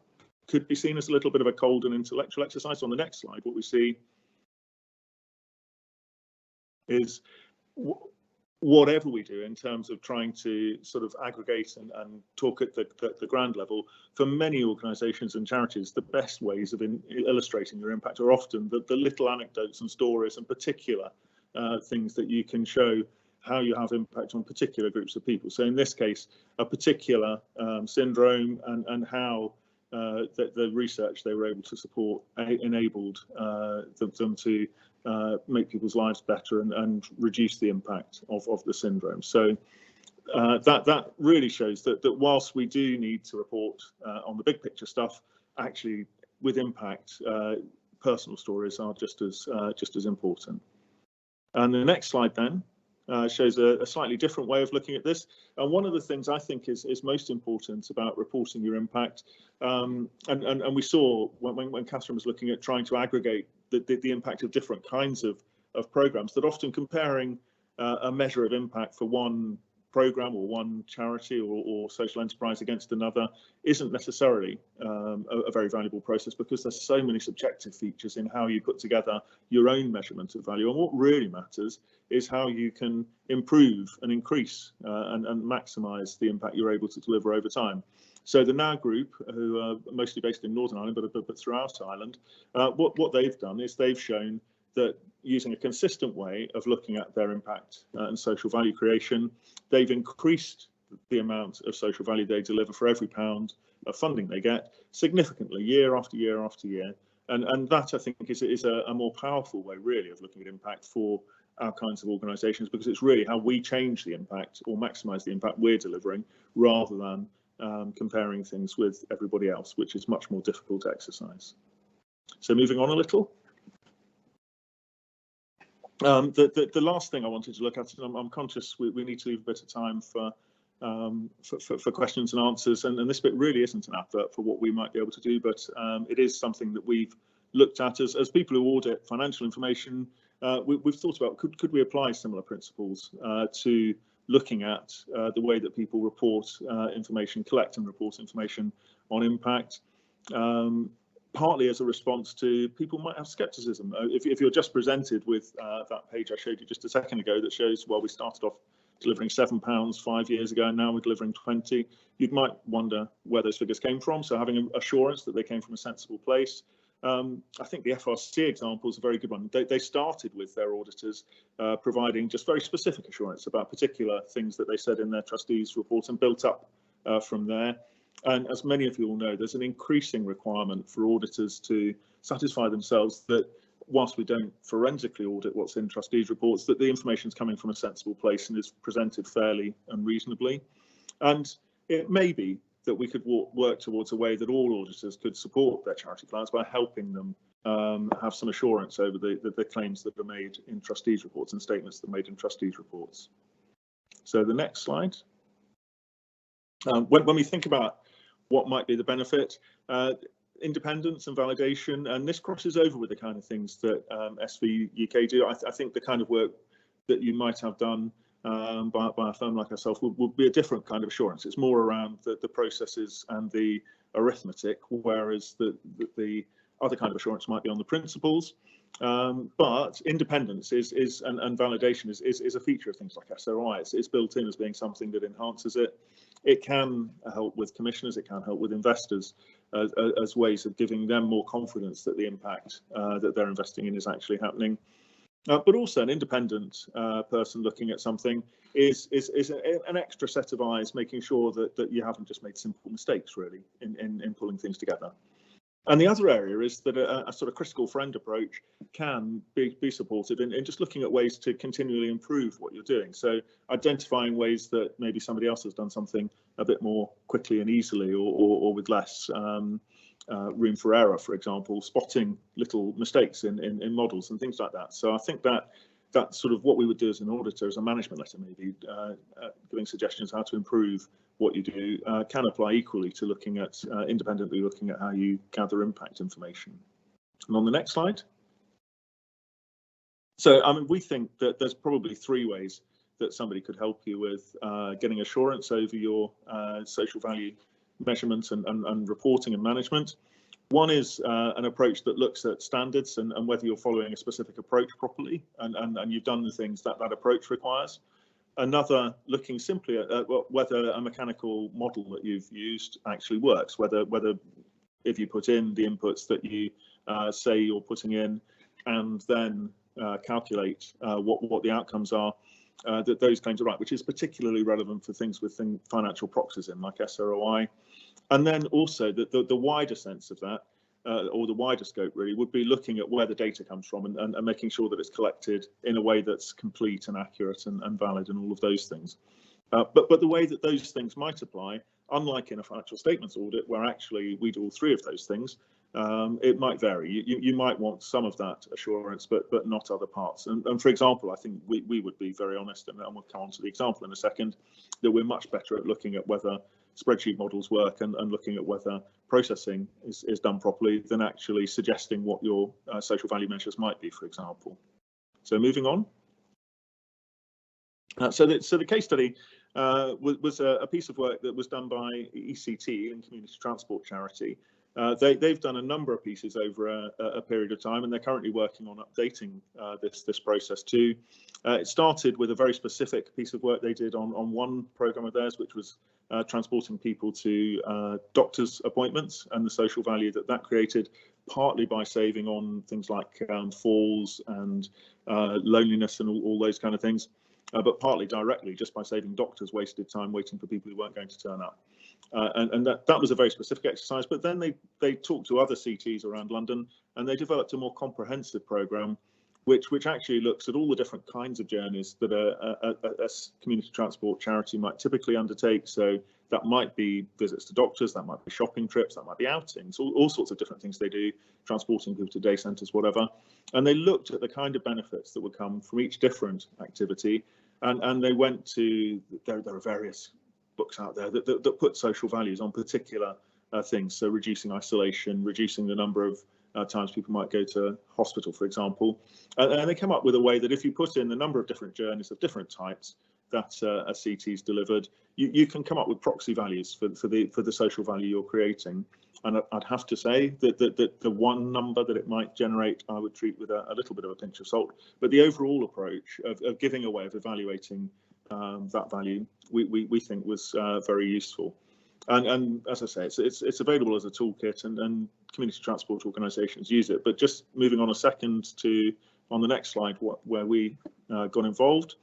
could be seen as a little bit of a cold and intellectual exercise. On the next slide, what we see is whatever we do in terms of trying to sort of aggregate and talk at the ground level, for many organisations and charities, the best ways of illustrating your impact are often the little anecdotes and stories and particular things that you can show how you have impact on particular groups of people. So in this case, a particular syndrome and how the research they were able to support enabled them to make people's lives better and reduce the impact of the syndrome. So that really shows that whilst we do need to report on the big picture stuff, actually with impact, personal stories are just as important. And the next slide then shows a slightly different way of looking at this. And one of the things I think is most important about reporting your impact, and we saw when Catherine was looking at trying to aggregate the impact of different kinds of programs, that often comparing a measure of impact for one program or one charity or social enterprise against another isn't necessarily a very valuable process, because there's so many subjective features in how you put together your own measurement of value. And what really matters is how you can improve and increase and maximise the impact you're able to deliver over time. So the NOW group, who are mostly based in Northern Ireland, but throughout Ireland, what they've done is they've shown that using a consistent way of looking at their impact and social value creation, they've increased the amount of social value they deliver for every pound of funding they get significantly year after year after year. And that, I think, is a more powerful way, really, of looking at impact for our kinds of organisations, because it's really how we change the impact or maximise the impact we're delivering, rather than comparing things with everybody else, which is much more difficult exercise. So moving on a little. The last thing I wanted to look at, and I'm conscious we need to leave a bit of time for questions and answers, and this bit really isn't an advert for what we might be able to do, but it is something that we've looked at as people who audit financial information. We've thought about, could we apply similar principles to looking at the way that people report information, collect and report information on impact, partly as a response to people might have skepticism. If you're just presented with that page I showed you just a second ago that shows, well, we started off delivering £7 5 years ago and now we're delivering 20, you might wonder where those figures came from. So having an assurance that they came from a sensible place. I think the FRC example is a very good one. They started with their auditors providing just very specific assurance about particular things that they said in their trustees report, and built up from there. And as many of you all know, there's an increasing requirement for auditors to satisfy themselves that whilst we don't forensically audit what's in trustees reports, that the information is coming from a sensible place and is presented fairly and reasonably. And it may be that we could work towards a way that all auditors could support their charity clients by helping them have some assurance over the claims that are made in trustees reports and statements that are made in trustees reports. So the next slide. When we think about what might be the benefit, independence and validation, and this crosses over with the kind of things that SV UK do. I think the kind of work that you might have done by a firm like ourselves would be a different kind of assurance. It's more around the processes and the arithmetic, whereas the other kind of assurance might be on the principles. But independence and validation is a feature of things like SOI. It's built in as being something that enhances it. It can help with commissioners, it can help with investors as ways of giving them more confidence that the impact that they're investing in is actually happening. but also an independent person looking at something is an extra set of eyes, making sure that you haven't just made simple mistakes really in pulling things together. And the other area is that a sort of critical friend approach can be supported in just looking at ways to continually improve what you're doing. So identifying ways that maybe somebody else has done something a bit more quickly and easily, or with less room for error, for example, spotting little mistakes in models and things like that. So I think that's sort of what we would do as an auditor, as a management letter, maybe giving suggestions how to improve what you do can apply equally to looking at independently looking at how you gather impact information. And on the next slide. So I mean, we think that there's probably 3 ways that somebody could help you with getting assurance over your social value measurement and reporting and management. One is an approach that looks at standards and whether you're following a specific approach properly and you've done the things that approach requires. Another looking simply at whether a mechanical model that you've used actually works, whether if you put in the inputs that you say you're putting in and then calculate what the outcomes are, that those claims are right, which is particularly relevant for things with financial proxies in, like SROI. And then also the wider sense of that, or the wider scope really, would be looking at where the data comes from and making sure that it's collected in a way that's complete and accurate and valid and all of those things. But the way that those things might apply, unlike in a financial statements audit where actually we do all 3 of those things, it might vary. You might want some of that assurance, but not other parts. And for example, I think we would be very honest, and we'll come on to the example in a second, that we're much better at looking at whether spreadsheet models work and looking at whether processing is done properly than actually suggesting what your social value measures might be, for example. So moving on. So the case study was a piece of work that was done by ECT, and Community Transport Charity. They've done a number of pieces over a period of time, and they're currently working on updating this process too. It started with a very specific piece of work they did on one program of theirs, which was transporting people to doctors' appointments and the social value that created, partly by saving on things like falls and loneliness and all those kind of things, but partly directly just by saving doctors wasted time waiting for people who weren't going to turn up. And that was a very specific exercise, but then they talked to other CTs around London, and they developed a more comprehensive programme which actually looks at all the different kinds of journeys that a community transport charity might typically undertake. So that might be visits to doctors, that might be shopping trips, that might be outings, all sorts of different things they do, transporting people to day centres, whatever. And they looked at the kind of benefits that would come from each different activity, and they went to, there are various books out there that put social values on particular things, so reducing isolation, reducing the number of times people might go to hospital, for example, and they come up with a way that if you put in the number of different journeys of different types that a CT's delivered, you can come up with proxy values for the social value you're creating. And I'd have to say that the one number that it might generate, I would treat with a little bit of a pinch of salt. But the overall approach of giving a way of evaluating that value, we think was very useful. And as I say, it's available as a toolkit, and community transport organisations use it. But just moving on a second to, on the next slide, where we got involved.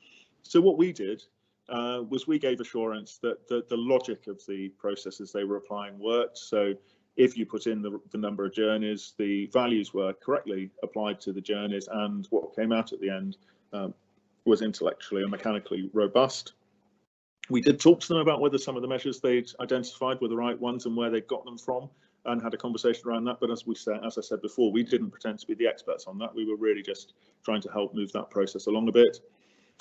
So what we did was we gave assurance that the logic of the processes they were applying worked. So if you put in the number of journeys, the values were correctly applied to the journeys, and what came out at the end was intellectually and mechanically robust. We did talk to them about whether some of the measures they'd identified were the right ones and where they got them from, and had a conversation around that. But as I said before, we didn't pretend to be the experts on that. We were really just trying to help move that process along a bit.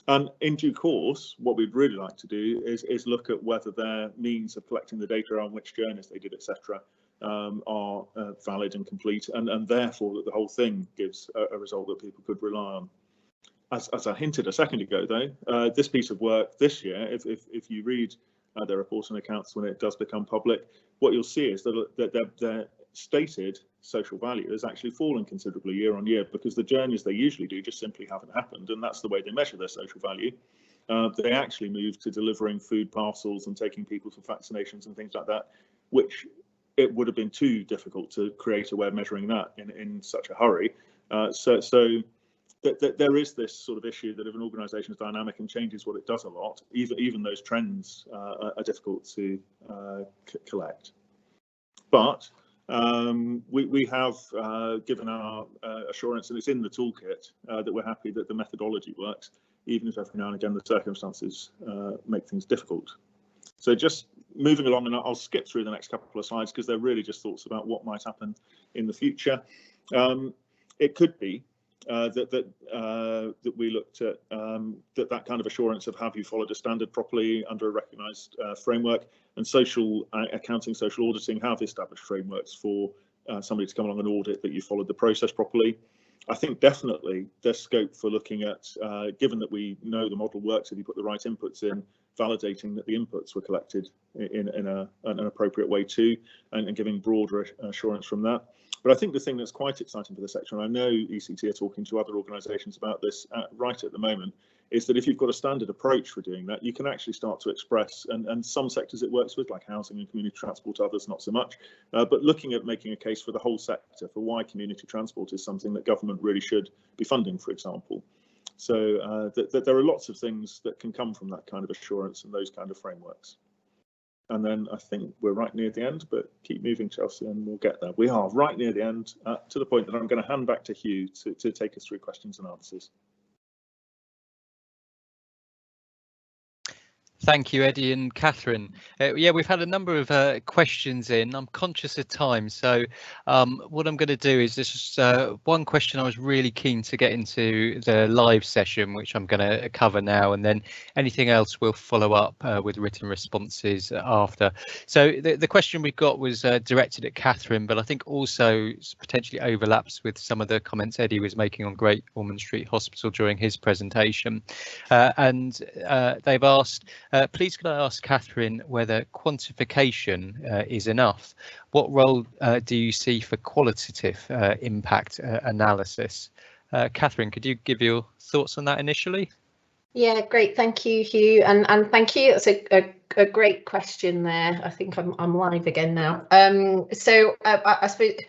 And in due course, what we'd really like to do is look at whether their means of collecting the data on which journeys they did, etc., are valid and complete, and therefore that the whole thing gives a result that people could rely on. As I hinted a second ago, though, this piece of work this year, if you read their reports and accounts when it does become public, what you'll see is that their stated social value has actually fallen considerably year on year, because the journeys they usually do just simply haven't happened, and that's the way they measure their social value. They actually moved to delivering food parcels and taking people for vaccinations and things like that, which it would have been too difficult to create a way of measuring that in such a hurry. So there is this sort of issue that if an organisation is dynamic and changes what it does a lot, even those trends are difficult to collect. But we have given our assurance, and it's in the toolkit, that we're happy that the methodology works, even if every now and again the circumstances make things difficult. So just moving along, and I'll skip through the next couple of slides because they're really just thoughts about what might happen in the future. It could be that we looked at that kind of assurance of have you followed a standard properly under a recognised framework, and social accounting, social auditing have established frameworks for somebody to come along and audit that you followed the process properly. I think definitely there's scope for looking at, given that we know the model works, if you put the right inputs in, validating that the inputs were collected in an appropriate way too, and giving broader assurance from that. But I think the thing that's quite exciting for the sector, and I know ECT are talking to other organisations about this right at the moment, is that if you've got a standard approach for doing that, you can actually start to express, and some sectors it works with, like housing and community transport, others not so much, but looking at making a case for the whole sector for why community transport is something that government really should be funding, for example. So there are lots of things that can come from that kind of assurance and those kind of frameworks. And then I think we're right near the end, but keep moving, Chelsea, and we'll get there. We are right near the end, to the point that I'm going to hand back to Hugh to take us through questions and answers. Thank you, Eddie and Catherine. Yeah, we've had a number of questions in. I'm conscious of time, so what I'm going to do is just one question I was really keen to get into the live session, which I'm going to cover now, and then anything else we'll follow up with written responses after. So the question we got was directed at Catherine, but I think also potentially overlaps with some of the comments Eddie was making on Great Ormond Street Hospital during his presentation. And they've asked, please could I ask Catherine whether quantification is enough? What role do you see for qualitative impact analysis? Catherine, could you give your thoughts on that initially? Yeah, great. Thank you, Hugh, and thank you. That's a great question there. I think I'm live again now. So I suppose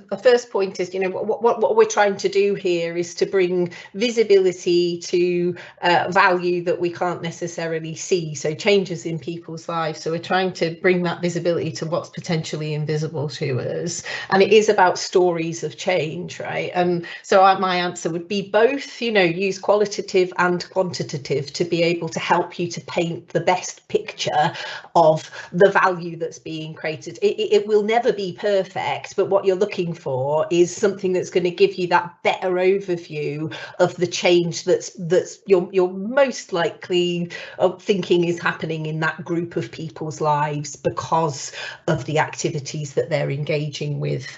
the first point is, what we're trying to do here is to bring visibility to value that we can't necessarily see, so changes in people's lives. So we're trying to bring that visibility to what's potentially invisible to us, and it is about stories of change, right? So my answer would be both, use qualitative and quantitative to be able to help you to paint the best picture of the value that's being created. It will never be perfect, but what you're looking for is something that's going to give you that better overview of the change that's you're most likely thinking is happening in that group of people's lives because of the activities that they're engaging with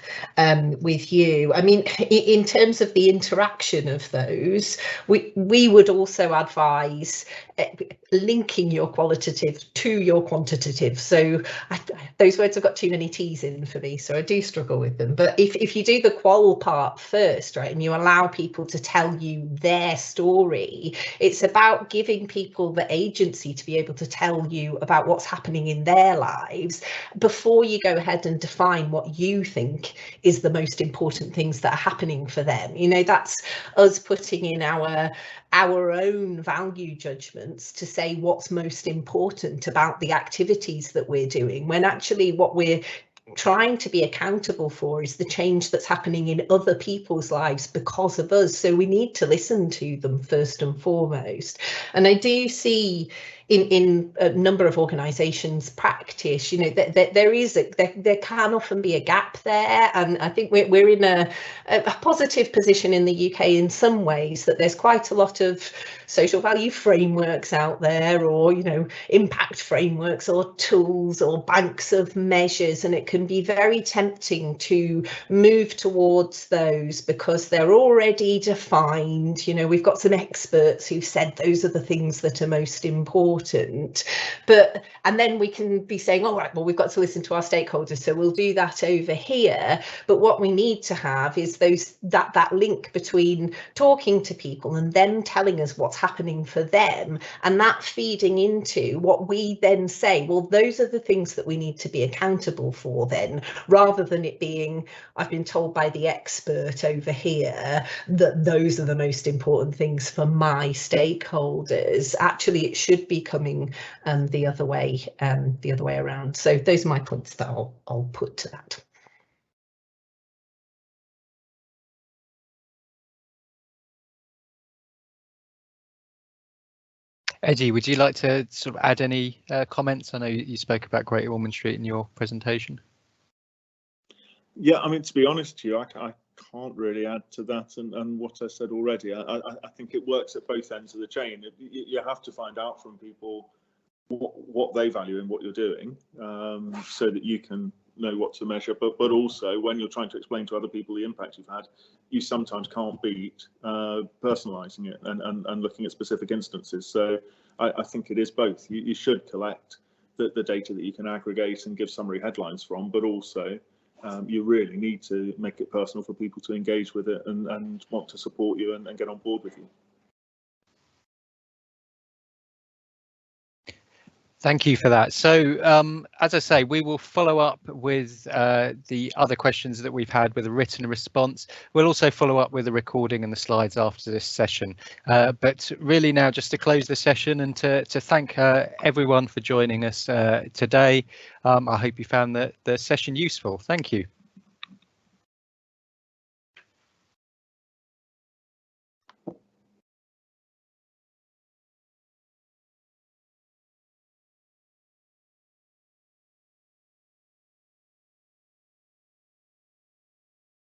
you. I mean, in terms of the interaction of those, we would also advise linking your qualitative to your quantitative. So those words have got too many T's in for me, so I do struggle with them. But if you do the qual part first, right, and you allow people to tell you their story, it's about giving people the agency to be able to tell you about what's happening in their lives before you go ahead and define what you think is the most important things that are happening for them. That's us putting in our own value judgments to say what's most important about the activities that we're doing, when actually what we're trying to be accountable for is the change that's happening in other people's lives because of us. So we need to listen to them first and foremost. And I do see in a number of organisations practice, there can often be a gap there, and I think we're in a positive position in the UK in some ways, that there's quite a lot of social value frameworks out there, or impact frameworks or tools or banks of measures, and it can be very tempting to move towards those because they're already defined. We've got some experts who've said those are the things that are most important. important. And then we can be saying, all right, well, we've got to listen to our stakeholders, so we'll do that over here. But what we need to have is that link between talking to people and them telling us what's happening for them, and that feeding into what we then say, well, those are the things that we need to be accountable for then, rather than it being, I've been told by the expert over here that those are the most important things for my stakeholders. Actually, it should be coming the other way around. So those are my points that I'll put to that. Eddie, would you like to sort of add any comments? I know you spoke about Great Ormond Street in your presentation. Yeah, I mean, to be honest to you, I can't really add to that and what I said already. I think it works at both ends of the chain. You have to find out from people what they value in what you're doing, so that you can know what to measure. But also, when you're trying to explain to other people the impact you've had, you sometimes can't beat personalising it and looking at specific instances. So I think it is both. You should collect the data that you can aggregate and give summary headlines from, but also you really need to make it personal for people to engage with it and want to support you and get on board with you. Thank you for that. So, as I say, we will follow up with the other questions that we've had with a written response. We'll also follow up with the recording and the slides after this session. But really now, just to close the session and to thank everyone for joining us today. I hope you found the session useful. Thank you.